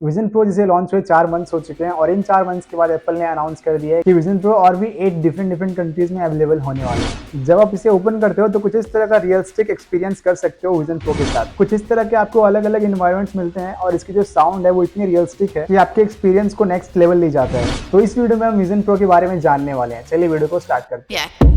Vision pro जिसे launch हुए 4 months हो चुके हैं और इन 4 मंथ्स के बाद एप्पल ने अनाउंस कर दिया है कि विजन प्रो और भी 8 डिफरेंट कंट्रीज में अवेलेबल होने वाले हैं। जब आप इसे ओपन करते हो तो कुछ इस तरह का रियलिस्टिक एक्सपीरियंस कर सकते हो विजन प्रो के साथ। कुछ इस तरह के आपको अलग अलग इन्वायरमेंट्स मिलते हैं और इसकी जो साउंड है वो इतनी रियलिस्टिक है कि आपके एक्सपीरियंस को नेक्स्ट लेवल ले जाता है। तो इस वीडियो में हम विजन प्रो के बारे में जानने वाले हैं। चलिए वीडियो को स्टार्ट करते हैं।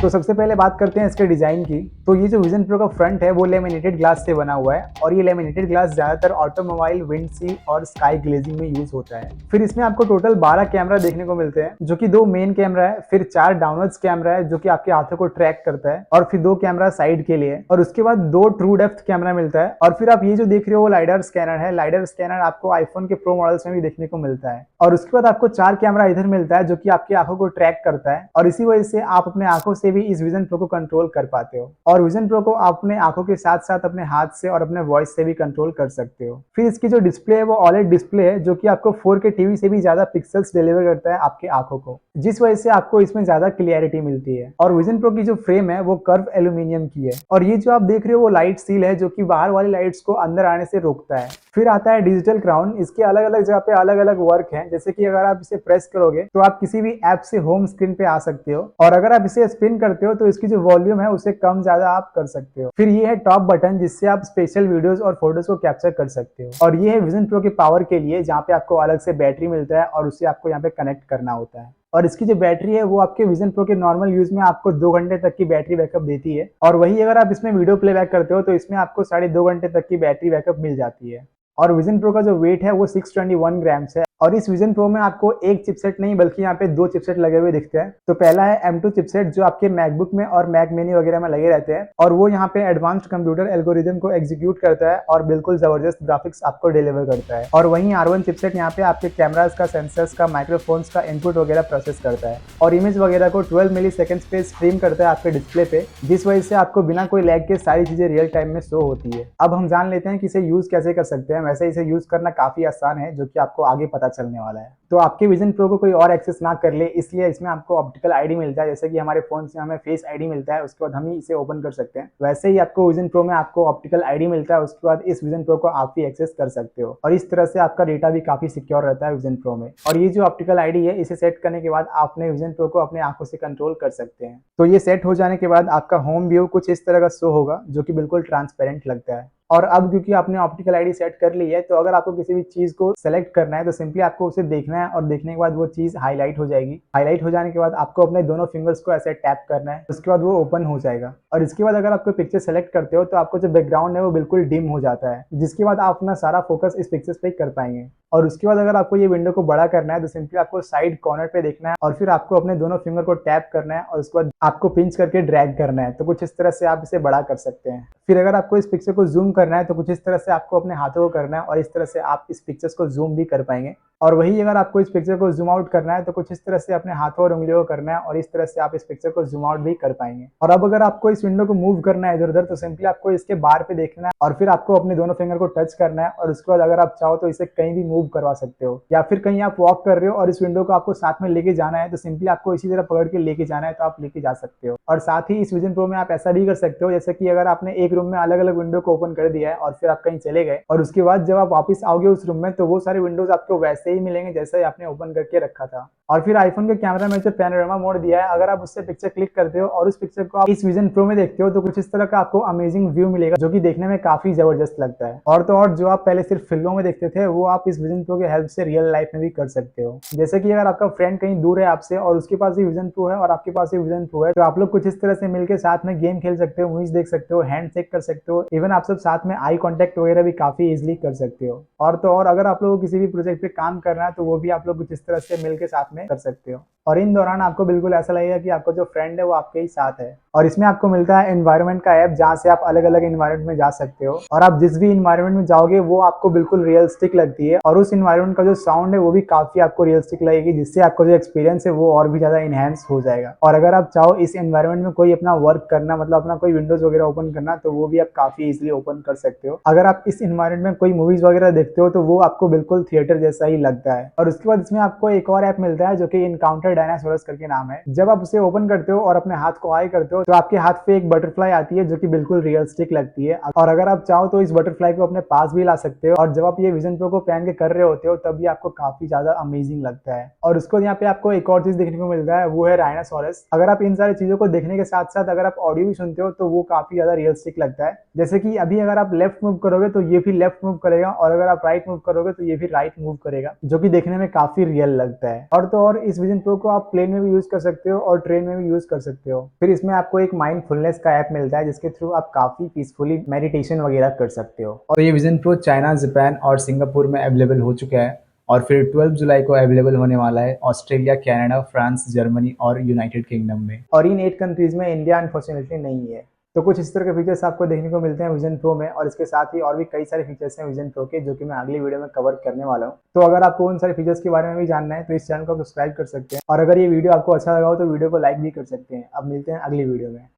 तो सबसे पहले बात करते हैं इसके डिजाइन की। तो ये जो विजन प्रो का फ्रंट है वो लेमिनेटेड ग्लास से बना हुआ है और ये लेमिनेटेड ग्लास ज्यादातर ऑटोमोबाइल, विंडशील्ड और स्काई ग्लेजिंग में यूज होता है। फिर इसमें आपको टोटल 12 कैमरा देखने को मिलते हैं, जो कि 2 मेन कैमरा है, फिर 4 डाउनवर्ड्स कैमरा है जो कि आपके हाथों को ट्रैक करता है, और फिर 2 कैमरा साइड के लिए, और उसके बाद 2 ट्रू डेप्थ कैमरा मिलता है। और फिर आप ये जो देख रहे हो वो लाइडर स्कैनर है। लाइडर स्कैनर आपको आईफोन के प्रो मॉडल्स में भी देखने को मिलता है। और उसके बाद आपको 4 कैमरा इधर मिलता है जो कि आपकी आंखों को ट्रैक करता है, और इसी वजह से आप अपने आंखों से भी इस विजन प्रो को कंट्रोल कर पाते हो। और विजन प्रो को आप अपने आंखों के साथ साथ अपने हाथ से और अपने वॉइस से भी कंट्रोल कर सकते हो। फिर इसकी जो डिस्प्ले है वो OLED डिस्प्ले है जो कि आपको 4K टीवी से भी ज्यादा पिक्सल्स डिलीवर करता है आपके आंखों को, जिस वजह से आपको इसमें ज्यादा क्लियरिटी मिलती है। और विजन प्रो की जो फ्रेम है वो कर्व एल्यूमिनियम की है, और ये जो आप देख रहे हो वो लाइट सील है जो कि बाहर वाली लाइट्स को अंदर आने से रोकता है। फिर आता है डिजिटल क्राउन। इसके अलग अलग जगह पे अलग अलग वर्क है, जैसे कि अगर आप इसे प्रेस करोगे तो आप किसी भी ऐप से होम स्क्रीन पे आ सकते हो, और अगर आप इसे स्पिन करते हो तो इसकी जो वॉल्यूम है उसे कम ज्यादा आप कर सकते हो। फिर ये है टॉप बटन जिससे आप स्पेशल वीडियोस और फोटोज को कैप्चर कर सकते हो, और ये है विजन प्रो के पावर के लिए, जहाँ पे आपको अलग से बैटरी मिलता है और उसे आपको यहाँ पे कनेक्ट करना होता है। और इसकी जो बैटरी है वो आपके विजन प्रो के नॉर्मल यूज में आपको 2 घंटे तक की बैटरी बैकअप देती है, और वही अगर आप इसमें वीडियो प्लेबैक करते हो तो इसमें आपको 2.5 घंटे तक की बैटरी बैकअप मिल जाती है। और विजन प्रो का जो वेट है वो 621 ग्राम्स है। और इस विजन प्रो में आपको एक चिपसेट नहीं बल्कि यहाँ पे 2 चिपसेट लगे हुए दिखते हैं। तो पहला है M2 चिपसेट जो आपके मैकबुक में और मैक मिनी वगैरह में लगे रहते हैं, और वो यहाँ पे एडवांस्ड कंप्यूटर एल्गोरिदम को एग्जीक्यूट करता है और बिल्कुल जबरदस्त ग्राफिक्स आपको डिलीवर करता है। और वहीं R1 चिपसेट यहाँ पे आपके कैमरास का, सेंसर्स का, माइक्रोफोन्स का इनपुट वगैरह प्रोसेस करता है, और इमेज वगैरह को 12 मिली सेकेंड्स पे स्ट्रीम करता है आपके डिस्प्ले पे, जिस वजह से आपको बिना कोई लैग के सारी चीजें रियल टाइम में शो होती है। अब हम जान लेते हैं कि इसे यूज कैसे कर सकते हैं। वैसे इसे यूज करना काफी आसान है, जो कि आपको आगे पता चलने वाला है। तो आपके विजन प्रो को कोई और एक्सेस ना कर ले, इसलिए इसमें आपको ऑप्टिकल आईडी मिलता है। जैसे कि हमारे फोन से हमें फेस आईडी मिलता है, उसके बाद हम ही इसे ओपन कर सकते हैं, वैसे ही आपको विजन प्रो में आपको ऑप्टिकल आईडी मिलता है। उसके बाद इस विजन प्रो को आप भी एक्सेस कर सकते हो, और इस तरह से आपका डेटा भी काफी सिक्योर रहता है विजन प्रो में। और ये जो ऑप्टिकल आईडी है, इसे सेट करने के बाद आप अपने विजन प्रो को अपने आंखों से कंट्रोल कर सकते हैं। तो ये सेट हो जाने के बाद आपका होम व्यू कुछ इस तरह का शो होगा, जो कि बिल्कुल ट्रांसपेरेंट लगता है। और अब क्योंकि आपने ऑप्टिकल आईडी सेट कर ली है, तो अगर आपको किसी भी चीज को सेलेक्ट करना है तो सिंपली आपको उसे देखना है, और देखने के बाद वो चीज हाईलाइट हो जाएगी। हाईलाइट हो जाने के बाद आपको अपने दोनों फिंगर्स को ऐसे टैप करना है, उसके बाद वो ओपन हो जाएगा। और इसके बाद अगर आप कोई पिक्चर सेलेक्ट करते हो तो आपको जो बैकग्राउंड है वो बिल्कुल डिम हो जाता है, जिसके बाद आप अपना सारा फोकस इस पिक्चर्स पे कर पाएंगे। और उसके बाद अगर आपको ये विंडो को बड़ा करना है तो सिंपली आपको साइड कॉर्नर पे देखना है, और फिर आपको अपने दोनों फिंगर को टैप करना है, और उसके बाद आपको पिंच करके ड्रैग करना है। तो कुछ इस तरह से आप इसे बड़ा कर सकते हैं। फिर अगर आपको इस पिक्चर को जूम करना है तो कुछ इस तरह से आपको अपने हाथों को करना है, और इस तरह से आप इस पिक्चर्स को जूम भी कर पाएंगे। और वही अगर आपको इस पिक्चर को जूम आउट करना है तो कुछ इस तरह से अपने हाथों और उंगलियों को करना है, और इस तरह से आप इस पिक्चर को जूम आउट भी कर पाएंगे। और अब अगर आपको इस विंडो को मूव करना है इधर उधर, तो सिंपली आपको इसके बार पे देखना है, और फिर आपको अपने दोनों फिंगर को टच करना है, और उसके बाद अगर आप चाहो तो इसे कहीं भी मूव करवा सकते हो। या फिर कहीं आप वॉक कर रहे हो और इस विंडो को आपको साथ में लेके जाना है, तो सिंपली आपको इसी तरह पकड़ के लेके जाना है, तो आप लेके जा सकते हो। और साथ ही इस विजन प्रो में आप ऐसा भी कर सकते हो, जैसे कि अगर आपने एक रूम में अलग अलग विंडो को ओपन कर दिया है और फिर आप कहीं चले गए, और उसके बाद जब आप वापस आओगे उस रूम में, तो वो सारे विंडोज आपको वैसे ही मिलेंगे जैसे आपने ओपन करके रखा था। और फिर आईफोन के कैमरा में जो पैनोरामा मोड दिया है, अगर आप उससे पिक्चर क्लिक करते हो और उस पिक्चर को आप इस विजन प्रो में देखते हो, तो कुछ इस तरह का आपको अमेजिंग व्यू मिलेगा, जो कि देखने में काफी जबरदस्त लगता है। और तो और जो आप पहले सिर्फ फिल्मों में देखते थे, वो आप इस विजन प्रो के हेल्प से रियल लाइफ में भी कर सकते हो। जैसे कि अगर आपका फ्रेंड कहीं दूर है आपसे और उसके पास भी विजन प्रो है और आपके पास भी विजन प्रो है, तो आप लोग कुछ इस तरह से मिलकर साथ में गेम खेल सकते हो, मूवीज देख सकते हो, हैंड शेक कर सकते हो, इवन आप सब साथ में आई कांटेक्ट वगैरह भी काफी इजीली कर सकते हो। और तो और अगर आप लोगों को किसी भी प्रोजेक्ट पे काम करना है, तो वो भी आप लोग कुछ इस तरह से मिलकर साथ में कर सकते हो। और इन दौरान आपको बिल्कुल ऐसा लगेगा कि आपका जो फ्रेंड है वो आपके ही साथ है। और इसमें आपको मिलता है एनवायरनमेंट का ऐप, जहाँ से आप अलग अलग एनवायरनमेंट में जा सकते हो, और आप जिस भी एनवायरनमेंट में जाओगे वो आपको बिल्कुल रियलिस्टिक लगती है, और उस एनवायरनमेंट का जो साउंड है वो भी काफी आपको रियलिस्टिक लगेगी, जिससे आपका जो एक्सपीरियंस है वो और भी ज्यादा इनहेंस हो जाएगा। और अगर आप चाहो इस एनवायरनमेंट में कोई अपना वर्क करना, मतलब अपना कोई विंडोज वगैरह ओपन करना, तो वो भी आप काफी इजिली ओपन कर सकते हो। अगर आप इस एनवायरनमेंट में कोई मूवीज वगैरह देखते हो तो वो आपको बिल्कुल थिएटर जैसा ही लगता है। और उसके बाद इसमें आपको एक और ऐप मिलता है जो कि इनकाउंटर डायनासोरस करके नाम है। जब आप उसे ओपन करते हो और अपने हाथ को हाई करते हो तो आपके हाथ पे एक बटरफ्लाई आती है जो कि बिल्कुल रियलिस्टिक लगती है। और अगर आप चाहो तो इस बटरफ्लाई को अपने पास भी ला सकते हो, और जब आप ये विजन प्रो को पहन के कर रहे होते हो तब ये आपको काफी ज्यादा अमेजिंग लगता है। और उसको यहाँ पे आपको एक और चीज देखने को मिलता है, वो है राइनासोरस। अगर आप इन सारी चीजों को देखने के साथ साथ अगर आप ऑडियो भी सुनते हो तो वो काफी ज्यादा रियलिस्टिक लगता है। जैसे कि अभी अगर आप लेफ्ट मूव करोगे तो ये भी लेफ्ट मूव करेगा, और अगर आप राइट मूव करोगे तो ये भी राइट मूव करेगा, जो कि देखने में काफी रियल लगता है। और तो और इस विजन प्रो को आप प्लेन में भी यूज कर सकते हो और ट्रेन में भी यूज कर सकते हो। फिर इसमें आपको एक माइंडफुलनेस का ऐप मिलता है जिसके थ्रू आप काफी पीसफुली मेडिटेशन वगैरह कर सकते हो। और ये विजन प्रो चाइना, जापान और सिंगापुर में अवेलेबल हो चुका है, और फिर 12 जुलाई को अवेलेबल होने वाला है ऑस्ट्रेलिया, कनाडा, फ्रांस, जर्मनी और यूनाइटेड किंगडम में। और इन 8 कंट्रीज में इंडिया अनफॉर्चुनेटली नहीं है। तो कुछ इस तरह के फीचर्स आपको देखने को मिलते हैं विजन प्रो में, और इसके साथ ही और भी कई सारे फीचर्स हैं विजन प्रो के जो कि मैं अगली वीडियो में कवर करने वाला हूं। तो अगर आपको उन सारे फीचर्स के बारे में भी जानना है तो इस चैनल को सब्सक्राइब कर सकते हैं, और अगर ये वीडियो आपको अच्छा लगा हो तो वीडियो को लाइक भी कर सकते हैं। अब मिलते हैं अगली वीडियो में।